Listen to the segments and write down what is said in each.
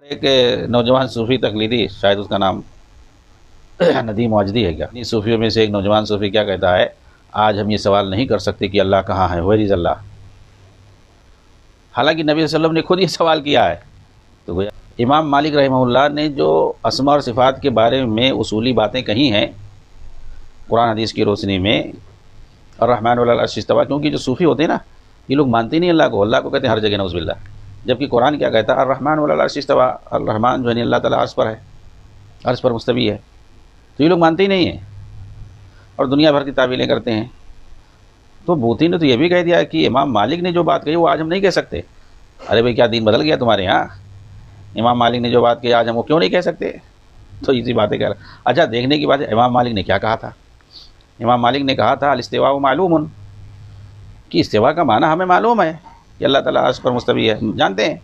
ایک نوجوان صوفی تقلیدی، شاید اس کا نام ندیم واجدی ہے کیا، صوفیوں میں سے ایک نوجوان صوفی کیا کہتا ہے، آج ہم یہ سوال نہیں کر سکتے کہ اللہ کہاں ہے، ویئر از اللہ، حالانکہ نبی صلی اللہ علیہ وسلم نے خود یہ سوال کیا ہے۔ تو گویا امام مالک رحمہ اللہ نے جو اسماء اور صفات کے بارے میں اصولی باتیں کہی ہیں قرآن حدیث کی روشنی میں، الرحمن علی العرش استویٰ، کیونکہ جو صوفی ہوتے ہیں نا یہ لوگ مانتے نہیں اللہ کو، اللہ کو کہتے ہیں ہر جگہ نعوذ باللہ، جبکہ قرآن کیا کہتا ہے، الرحمن علی العرش استویٰ، الرحمن جو ہے اللہ تعالیٰ عرش پر ہے، عرش پر مستوی ہے، تو یہ لوگ مانتے ہی نہیں ہیں اور دنیا بھر کی تعویلیں کرتے ہیں۔ تو بوتی نے تو یہ بھی کہہ دیا کہ امام مالک نے جو بات کہی وہ آج ہم نہیں کہہ سکتے۔ ارے بھئی کیا دین بدل گیا تمہارے یہاں؟ امام مالک نے جو بات کہی آج ہم وہ کیوں نہیں کہہ سکتے؟ تو اسی باتیں کہہ رہا۔ اچھا دیکھنے کی بات ہے امام مالک نے کیا کہا تھا۔ امام مالک نے کہا تھا الاستواء معلوم، کہ استواء کا معنی ہمیں معلوم ہے کہ اللہ تعالیٰ عرش پر مستوی ہے، جانتے ہیں،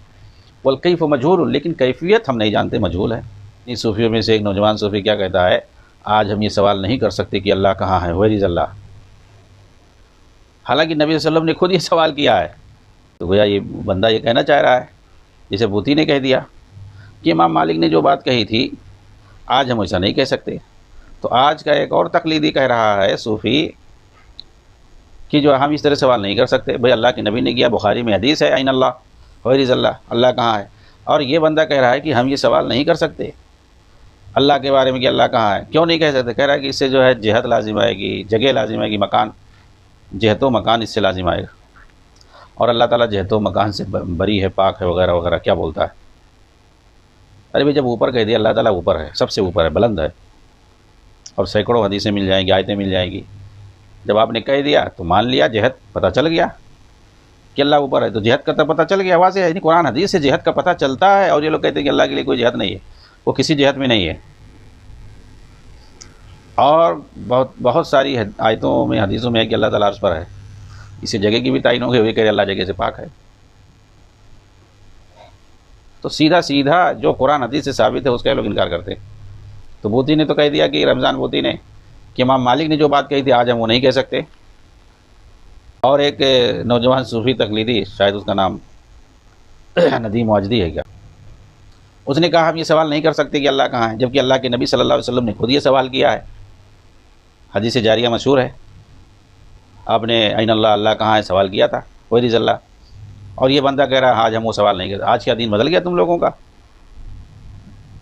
والکیف مجہول، لیکن کیفیت ہم نہیں جانتے، مجہول ہے۔ ان صوفیوں میں سے ایک نوجوان صوفی کیا کہتا ہے، آج ہم یہ سوال نہیں کر سکتے کہ اللہ کہاں ہے، ویئر از اللہ، حالانکہ نبی صلی اللہ علیہ وسلم نے خود یہ سوال کیا ہے۔ تو گویا یہ بندہ یہ کہنا چاہ رہا ہے جسے بوتی نے کہہ دیا کہ امام مالک نے جو بات کہی تھی آج ہم ایسا نہیں کہہ سکتے۔ تو آج کا ایک اور تقلیدی کہہ رہا ہے صوفی کہ جو ہم اس طرح سوال نہیں کر سکتے، بھئی اللہ کے نبی نے کیا، بخاری میں حدیث ہے، این اللہ ویئر از اللہ، اللہ کہاں ہے، اور یہ بندہ کہہ رہا ہے کہ ہم یہ سوال نہیں کر سکتے اللہ کے بارے میں کہ اللہ کہاں ہے، کیوں نہیں کہہ سکتے؟ کہہ رہا ہے کہ اس سے جو ہے جہت لازم آئے گی، جگہ لازم آئے گی، مکان، جہت و مکان اس سے لازم آئے گا، اور اللہ تعالیٰ جہت و مکان سے بری ہے، پاک ہے، وغیرہ وغیرہ کیا بولتا ہے۔ ارے بھئی جب اوپر کہہ دیا اللہ تعالیٰ اوپر ہے، سب سے اوپر ہے، بلند ہے، اور سینکڑوں حدیثیں مل جائیں گی، آیتیں مل جائیں گی، جب آپ نے کہہ دیا تو مان لیا، جہت پتہ چل گیا کہ اللہ اوپر ہے، تو جہت کا تو پتہ چل گیا، واضح ہے، یعنی قرآن حدیث سے جہت کا پتہ چلتا ہے، اور یہ لوگ کہتے ہیں کہ اللہ کے لیے کوئی جہت نہیں ہے، وہ کسی جہت میں نہیں ہے۔ اور بہت ساری آیتوں میں، حدیثوں میں ہے کہ اللہ تعالیٰ عرش پر ہے، اسے جگہ کی بھی تعین ہو گئی، ہوئی کہ اللہ جگہ سے پاک ہے۔ تو سیدھا سیدھا جو قرآن حدیث سے ثابت ہے اس کا لوگ انکار کرتے ہیں۔ تو بوتی نے تو کہہ دیا کہ رمضان بوتی نے کہ امام مالک نے جو بات کہی تھی آج ہم وہ نہیں کہہ سکتے۔ اور ایک نوجوان صوفی تقلیدی، شاید اس کا نام ندیم واجدی ہے کیا، اس نے کہا ہم یہ سوال نہیں کر سکتے کہ اللہ کہاں ہے، جبکہ اللہ کے نبی صلی اللہ علیہ وسلم نے خود یہ سوال کیا ہے، حدیث جاریہ مشہور ہے، آپ نے این اللہ، اللہ کہاں ہے سوال کیا تھا، ویئر از اللہ، اور یہ بندہ کہہ رہا ہے آج ہم وہ سوال نہیں کرتے۔ آج کیا دین بدل گیا تم لوگوں کا؟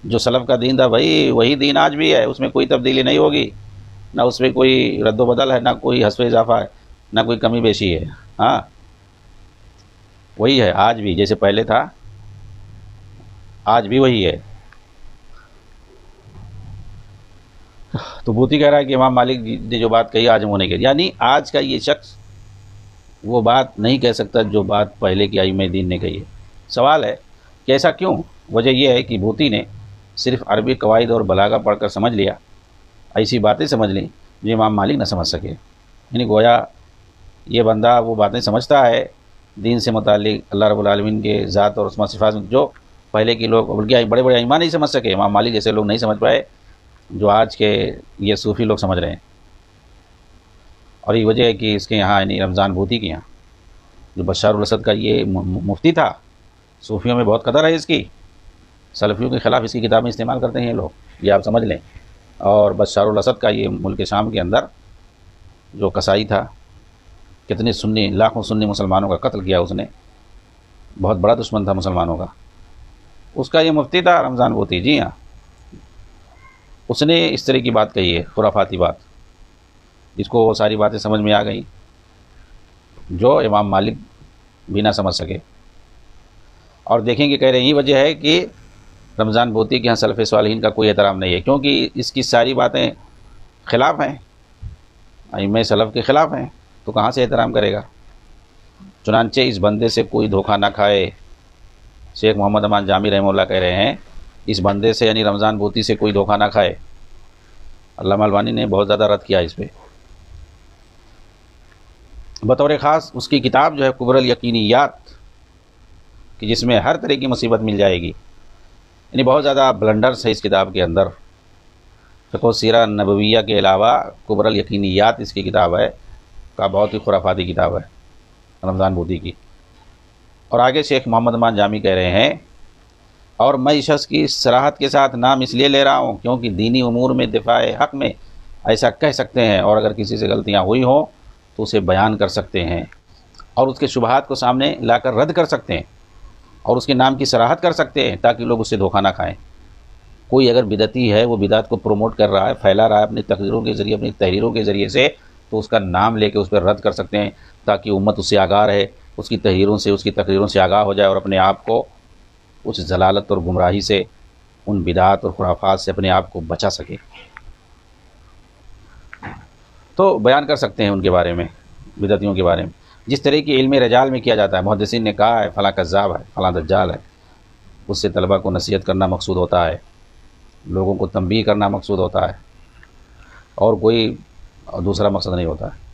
جو سلف کا دین تھا بھائی وہی دین آج بھی ہے، اس میں کوئی تبدیلی نہیں ہوگی، نہ اس میں کوئی رد و بدل ہے، نہ کوئی حذف اضافہ ہے، نہ کوئی کمی بیشی ہے، ہاں وہی ہے آج بھی، جیسے پہلے تھا آج بھی وہی ہے۔ تو بوتی کہہ رہا ہے کہ امام مالک نے جو بات کہی آج ہم وہ نہیں کہی، یعنی آج کا یہ شخص وہ بات نہیں کہہ سکتا جو بات پہلے کی ائمہ دین نے کہی ہے۔ سوال ہے کہ ایسا کیوں؟ وجہ یہ ہے کہ بوتی نے صرف عربی قواعد اور بلاغہ پڑھ کر سمجھ لیا، ایسی باتیں سمجھ لیں جو امام مالک نہ سمجھ سکے، یعنی گویا یہ بندہ وہ باتیں سمجھتا ہے دین سے متعلق، اللہ رب العالمین کے ذات اور اسماء صفات جو پہلے کے لوگ، بلکہ بڑے بڑے ائمہ نہیں سمجھ سکے، امام مالک جیسے لوگ نہیں سمجھ پائے جو آج کے یہ صوفی لوگ سمجھ رہے ہیں۔ اور یہ وجہ ہے کہ اس کے یہاں یعنی رمضان بوتی کے یہاں جو بشار الاسد کا یہ مفتی تھا، صوفیوں میں بہت قدر ہے اس کی، سلفیوں کے خلاف اس کی کتابیں استعمال کرتے ہیں یہ لوگ، یہ آپ سمجھ لیں۔ اور بشار الاسد کا یہ ملک شام کے اندر جو قصائی تھا، کتنے سنی، لاکھوں سنی مسلمانوں کا قتل کیا اس نے، بہت بڑا دشمن تھا مسلمانوں کا، اس کا یہ مفتی تھا رمضان بوتی، جی ہاں، اس نے اس طرح کی بات کہی ہے، خرافاتی بات، جس کو وہ ساری باتیں سمجھ میں آ گئی جو امام مالک بھی نہ سمجھ سکے۔ اور دیکھیں کہ کہہ رہے ہیں یہ وجہ ہے کہ رمضان بوتی کے یہاں سلف صالحین کا کوئی احترام نہیں ہے، کیونکہ اس کی ساری باتیں خلاف ہیں، ائمہ سلف کے خلاف ہیں، تو کہاں سے احترام کرے گا؟ چنانچہ اس بندے سے کوئی دھوکہ نہ کھائے، شیخ محمد امان جامی رحمہ اللہ کہہ رہے ہیں اس بندے سے یعنی رمضان بوتی سے کوئی دھوکہ نہ کھائے۔ علامہ البانی نے بہت زیادہ رد کیا اس پہ، بطور خاص اس کی کتاب جو ہے کبر الیقینیات، کہ جس میں ہر طرح کی مصیبت مل جائے گی، یعنی بہت زیادہ بلنڈرز ہے اس کتاب کے اندر۔ فقہ و سیرہ نبویہ کے علاوہ کبر الیقینیات اس کی کتاب ہے، کا بہت ہی خرافاتی کتاب ہے رمضان بوتی کی۔ اور آگے شیخ محمد امان جامی کہہ رہے ہیں اور میں اس شخص کی صراحت کے ساتھ نام اس لیے لے رہا ہوں کیونکہ دینی امور میں دفاع حق میں ایسا کہہ سکتے ہیں، اور اگر کسی سے غلطیاں ہوئی ہوں تو اسے بیان کر سکتے ہیں اور اس کے شبہات کو سامنے لا کر رد کر سکتے ہیں اور اس کے نام کی صراحت کر سکتے ہیں تاکہ لوگ اس سے دھوکہ نہ کھائیں۔ کوئی اگر بدعتی ہے، وہ بدعت کو پروموٹ کر رہا ہے، پھیلا رہا ہے اپنی تقریروں کے ذریعے، اپنی تحریروں کے ذریعے سے، تو اس کا نام لے کے اس پر رد کر سکتے ہیں تاکہ امت اس سے آگاہ رہے، اس کی تحریروں سے، اس کی تقریروں سے آگاہ ہو جائے اور اپنے آپ کو اس ضلالت اور گمراہی سے، ان بدعات اور خرافات سے اپنے آپ کو بچا سکے۔ تو بیان کر سکتے ہیں ان کے بارے میں، بدعتیوں کے بارے میں، جس طرح کی علم رجال میں کیا جاتا ہے۔ محدثین نے کہا ہے فلاں کذاب ہے، فلاں دجال ہے، اس سے طلبہ کو نصیحت کرنا مقصود ہوتا ہے، لوگوں کو تنبیہ کرنا مقصود ہوتا ہے، اور کوئی دوسرا مقصد نہیں ہوتا ہے۔